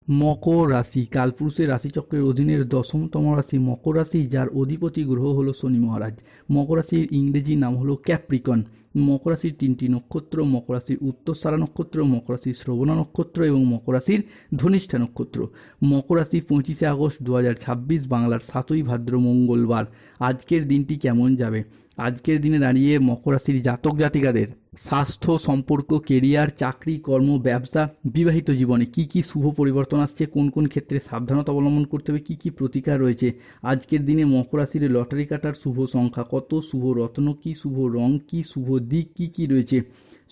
মকর রাশি কালপুরুষের রাশিচক্রের অধীনের 10তম রাশি মকর রাশি, যার অধিপতি গ্রহ হলো শনি মহারাজ। মকর রাশির ইংরেজি নাম হলো ক্যাপ্রিকন। মকর রাশির 3টি নক্ষত্র: মকর রাশির উত্তরসারা নক্ষত্র, মকর রাশির শ্রবণা নক্ষত্র এবং মকর রাশির ধনিষ্ঠা নক্ষত্র। মকর রাশি 25 আগস্ট 2026, বাংলার 7ই ভাদ্র মঙ্গলবার। আজকের দিনটি কেমন যাবে? আজকের দিনে দাঁড়িয়ে মকর রাশির জাতক জাতিকাদের স্বাস্থ্য, সম্পর্ক, কেরিয়ার, চাকরি, কর্ম, ব্যবসা, বিবাহিত জীবনে কি কি শুভ পরিবর্তন আসছে, কোন কোন ক্ষেত্রে সাবধানতা অবলম্বন করতে হবে, কি কি প্রতিকার রয়েছে। আজকের দিনে মকর রাশির লটারি কাটার শুভ সংখ্যা কত, শুভ রত্ন কি, শুভ রং কি, শুভ দিক কি কি রয়েছে,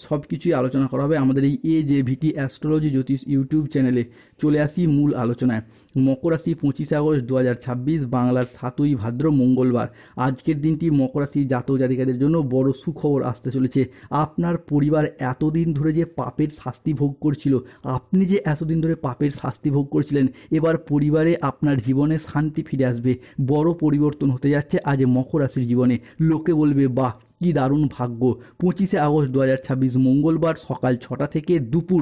সব কিছুই আলোচনা করা হবে আমাদের এই AJVT অ্যাস্ট্রোলজি জ্যোতিষ ইউটিউব চ্যানেলে। চলে আসি মূল আলোচনায়। মকর রাশি 25 আগস্ট 2026, বাংলার 7ই ভাদ্র মঙ্গলবার। আজকের দিনটি মকর রাশি জাতক জাতিকাদের জন্য বড় সুখবর আসতে চলেছে। আপনার পরিবার এতদিন ধরে যে পাপের শাস্তি ভোগ করছিল, আপনি যে এতদিন ধরে পাপের শাস্তি ভোগ করছিলেন, এবার পরিবারে আপনার জীবনে শান্তি ফিরে আসবে। বড় পরিবর্তন হতে যাচ্ছে আজ মকর রাশির জীবনে। লোকে বলবে, বাহ কি দারুণ ভাগ্য। 25 আগস্ট 2026 মঙ্গলবার সকাল 6টা থেকে দুপুর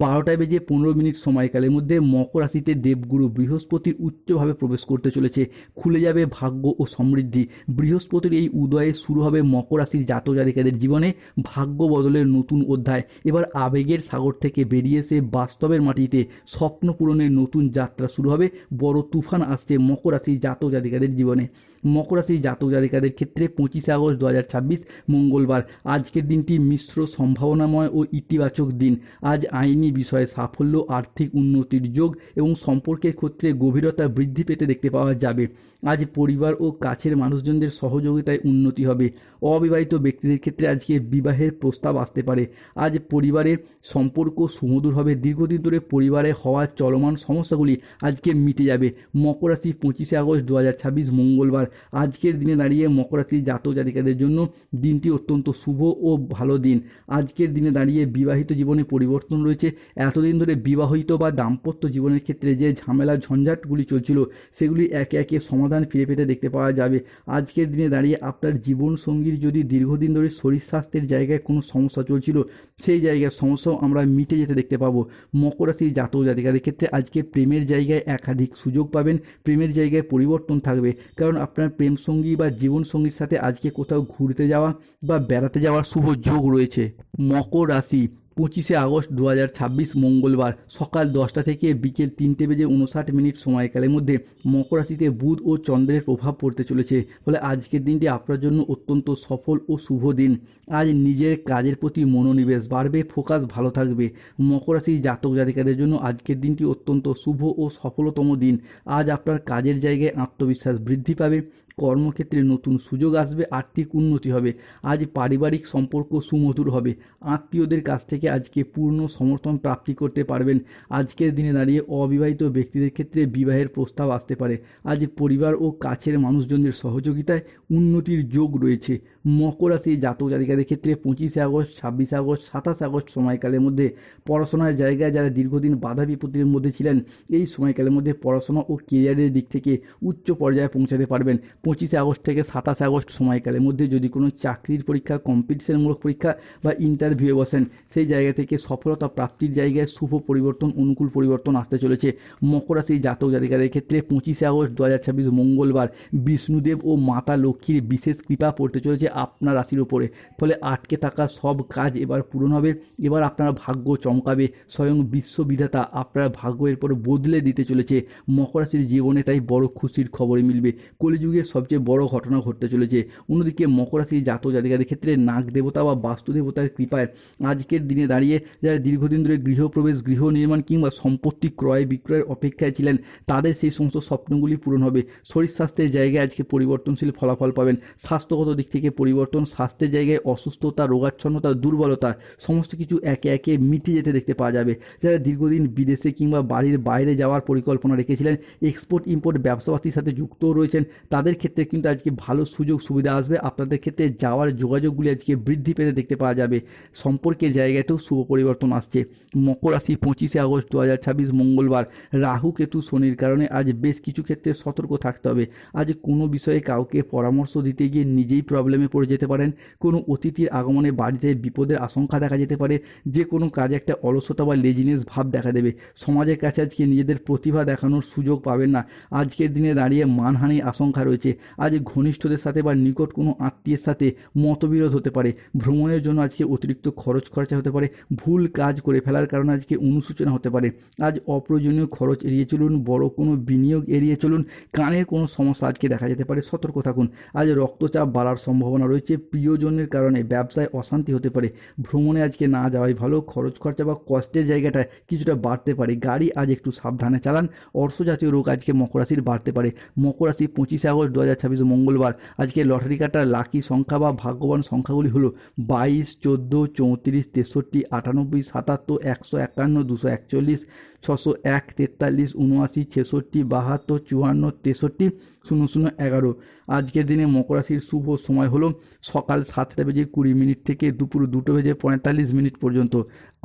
12:15 সময়কালের মধ্যে মকর রাশিতে দেবগুরু বৃহস্পতির উচ্চভাবে প্রবেশ করতে চলেছে। খুলে যাবে ভাগ্য ও সমৃদ্ধি। বৃহস্পতির এই উদয়ে শুরু হবে মকর রাশির জাতক জাতিকাদের জীবনে ভাগ্য বদলের নতুন অধ্যায়। এবার আবেগের সাগর থেকে বেরিয়ে এসে বাস্তবের মাটিতে স্বপ্ন পূরণের নতুন যাত্রা শুরু হবে। বড় তুফান আসছে মকর রাশির জাতক জাতিকাদের জীবনে। মকর রাশির জাতক জাতিকাদের ক্ষেত্রে 25 আগস্ট 2026 মঙ্গলবার। আজকের দিনটি মিশ্র সম্ভাবনাময় ও ইতিবাচক দিন। আজ আইনি বিষয়ে সাফল্য, আর্থিক উন্নতির যোগ এবং সম্পর্কের ক্ষেত্রে গভীরতা বৃদ্ধি পেতে দেখতে পাওয়া যাবে। আজ পরিবার ও কাছের মানুষজনদের সহযোগিতায় উন্নতি হবে। অবিবাহিত ব্যক্তিদের ক্ষেত্রে আজকে বিবাহের প্রস্তাব আসতে পারে। আজ পরিবারের সম্পর্ক সুমধুর হবে। দীর্ঘদিন ধরে পরিবারে হওয়া চলমান সমস্যাগুলি আজকে মিটে যাবে। মকর রাশি 25 আগস্ট 2026 মঙ্গলবার। আজকের দিনে দাঁড়িয়ে মকর রাশির জাতক জাতিকাদের জন্য দিনটি অত্যন্ত শুভ ও ভালো দিন। আজকের দিনে দাঁড়িয়ে বিবাহিত জীবনে পরিবর্তন রয়েছে। এতদিন ধরে বিবাহিত বা দাম্পত্য জীবনের ক্ষেত্রে যে ঝামেলা ঝঞ্ঝাটগুলি চলছিল, সেগুলি একে একে সমাধান ফিরে পেতে দেখতে পাওয়া যাবে। আজকের দিনে দাঁড়িয়ে আপনার জীবনসঙ্গীর যদি দীর্ঘদিন ধরে শরীর স্বাস্থ্যের জায়গায় কোনো সমস্যা চলছিল, সেই জায়গার সমস্যাও আমরা মিটে যেতে দেখতে পাবো। মকর রাশির জাতক জাতিকাদের ক্ষেত্রে আজকে প্রেমের জায়গায় একাধিক সুযোগ পাবেন। প্রেমের জায়গায় পরিবর্তন থাকবে, কারণ আপনার প্রেমসঙ্গী বা জীবনসঙ্গীর সাথে আজকে কোথাও ঘুরতে যাওয়া বা বেড়াতে যাওয়ার শুভ যোগ রয়েছে। মকর রাশি 25 আগস্ট 2026 মঙ্গলবার সকাল 10টা থেকে বিকেল 3:59 সময়কালের মধ্যে মকর রাশিতে বুধ ও চন্দ্রের প্রভাব পড়তে চলেছে। ফলে আজকের দিনটি আপনার জন্য অত্যন্ত সফল ও শুভ দিন। আজ নিজের কাজের প্রতি মনোনিবেশ বাড়বে, ফোকাস ভালো থাকবে। মকর রাশির জাতক জাতিকাদের জন্য আজকের দিনটি অত্যন্ত শুভ ও সফলতম দিন। আজ আপনার কাজের জায়গায় আত্মবিশ্বাস বৃদ্ধি পাবে। কর্মক্ষেত্রে নতুন সুযোগ আসবে, আর্থিক উন্নতি হবে। আজ পারিবারিক সম্পর্ক সুমধুর হবে। আত্মীয়দের কাছ থেকে আজকে পূর্ণ সমর্থন প্রাপ্তি করতে পারবেন। আজকের দিনে দাঁড়িয়ে অবিবাহিত ব্যক্তিদের ক্ষেত্রে বিবাহের প্রস্তাব আসতে পারে। আজ পরিবার ও কাছের মানুষজনদের সহযোগিতায় উন্নতির যোগ রয়েছে। মকর রাশি জাতক জাতিকাদের ক্ষেত্রে 25 আগস্ট, 26 আগস্ট, 27 আগস্ট সময়কালের মধ্যে পড়াশোনার জায়গায় যারা দীর্ঘদিন বাধা বিপত্তির মধ্যে ছিলেন, এই সময়কালের মধ্যে পড়াশোনা ও কেরিয়ারের দিক থেকে উচ্চ পর্যায়ে পৌঁছাতে পারবেন। 25 আগস্ট থেকে 27 আগস্ট সময়কালের মধ্যে যদি কোনো চাকরির পরীক্ষা, কম্পিটিশনমূলক পরীক্ষা বা ইন্টারভিউয়ে বসেন, সেই জায়গা থেকে সফলতা প্রাপ্তির জায়গায় শুভ পরিবর্তন, অনুকূল পরিবর্তন আসতে চলেছে। মকর রাশির জাতক জাতিকাদের ক্ষেত্রে 25 আগস্ট 2026 মঙ্গলবার বিষ্ণুদেব ও মাতা লক্ষ্মীর বিশেষ কৃপা পড়তে চলেছে আপনার রাশির উপরে। ফলে আটকে থাকা সব কাজ এবার পূরণ হবে। এবার আপনার ভাগ্য চমকাবে। স্বয়ং বিশ্ববিধাতা আপনার ভাগ্য এরপর বদলে দিতে চলেছে। মকর রাশির জীবনে তাই বড় খুশির খবরই মিলবে। কলিযুগের সবচেয়ে বড় ঘটনা ঘটতে চলেছে। অন্যদিকে মকর রাশির জাতক জাতিকাদের ক্ষেত্রে নাগ দেবতা বা বাস্তু দেবতার কৃপায় আজকের দিনে দাঁড়িয়ে যারা দীর্ঘদিন ধরে গৃহপ্রবেশ, গৃহ নির্মাণ কিংবা সম্পত্তি ক্রয় বিক্রয়ের অপেক্ষায় ছিলেন, তাদের সেই সমস্ত স্বপ্নগুলি পূরণ হবে। শরীর স্বাস্থ্যের জায়গায় আজকে পরিবর্তনশীল ফলাফল পাবেন। স্বাস্থ্যগত দিক থেকে পরিবর্তন, স্বাস্থ্যের জায়গায় অসুস্থতা, রোগাচ্ছন্নতা, দুর্বলতা সমস্ত কিছু একে একে মিটে যেতে দেখতে পাওয়া যাবে। যারা দীর্ঘদিন বিদেশে কিংবা বাড়ির বাইরে যাওয়ার পরিকল্পনা রেখেছিলেন, এক্সপোর্ট ইম্পোর্ট ব্যবসাপাতির সাথে যুক্তও রয়েছেন, তাদের ক্ষেত্রে কিন্তু আজকে ভালো সুযোগ সুবিধা আসবে। আপনাদের ক্ষেত্রে যাওয়ার যোগাযোগগুলি আজকে বৃদ্ধি পেতে দেখতে পাওয়া যাবে। সম্পর্কের জায়গাতেও শুভ পরিবর্তন আসছে। মকর রাশি 25শে আগস্ট 2026 মঙ্গলবার, রাহু কেতু শনির কারণে আজ বেশ কিছু ক্ষেত্রে সতর্ক থাকতে হবে। আজ কোনো বিষয়ে কাউকে পরামর্শ দিতে গিয়ে নিজেই প্রবলেমে পড়ে যেতে পারেন। কোনো অতিথির আগমনে বাড়িতে বিপদের আশঙ্কা দেখা যেতে পারে। যে কোনো কাজে একটা অলসতা বা লেজিনেস ভাব দেখা দেবে। সমাজের কাছে আজকে নিজেদের প্রতিভা দেখানোর সুযোগ পাবেন না। আজকের দিনে দাঁড়িয়ে মানহানির আশঙ্কা রয়েছে। আজ ঘনিষ্ঠদের সাথে বা নিকট কোনো আত্মীয়ের সাথে মতবিরোধ হতে পারে। ভ্রমণের জন্য আজকে অতিরিক্ত খরচা হতে পারে। ভুল কাজ করে ফেলার কারণে আজকে অনুশোচনা হতে পারে। আজ অপ্রয়োজনীয় খরচ এড়িয়ে চলুন। বড় কোনো বিনিয়োগ এড়িয়ে চলুন। কানের কোনো সমস্যা আজকে দেখা যেতে পারে, সতর্ক থাকুন। আজ রক্তচাপ বাড়ার সম্ভাবনা রয়েছে। প্রিয়জনের কারণে ব্যবসায় অশান্তি হতে পারে। ভ্রমণে আজকে না যাওয়াই ভালো। খরচা বা কষ্টের জায়গাটা কিছুটা বাড়তে পারে। গাড়ি আজ একটু সাবধানে চালান। অর্থজাতীয় রোগ আজকে মকর রাশির বাড়তে পারে। মকর রাশি 25শে আগস্ট 2026 মঙ্গলবার, আজকে লটারি কাটার লাকি সংখ্যা বা ভাগ্যবান সংখ্যাগুলি হলো 22, 14, 34, 63, 98, 77, 151, 241, 601, 43, 79, 66, 72, 54, 63, 00, 11। আজকের দিনে মকর রাশির শুভ সময় হলো সকাল 7:20 থেকে দুপুর 2:45 পর্যন্ত।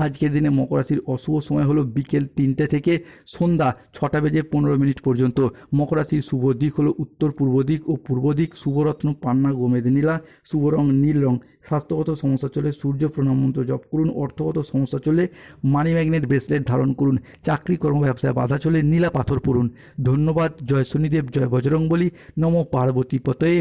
আজকের দিনে মকর রাশির অশুভ সময় হলো বিকেল 3টে থেকে সন্ধ্যা 6:15 পর্যন্ত। মকর রাশির শুভ দিক হলো উত্তর পূর্ব দিক ও পূর্ব দিক। শুভরত্ন পান্না গোমেদ নীলা। শুভ রং নীল রং। স্বাস্থ্যগত সমস্যা চলে সূর্য প্রণাম মন্ত্র জপ করুন। অর্থগত সমস্যা চলে মানি ম্যাগনেট ব্রেসলেট ধারণ করুন। চাকরি কর্ম ব্যবসায় বাধা চলে নীলা পাথর পড়ুন। ধন্যবাদ। জয় শনিদেব, জয় বজরংবলী, নমো পার্বতী পতয়ে।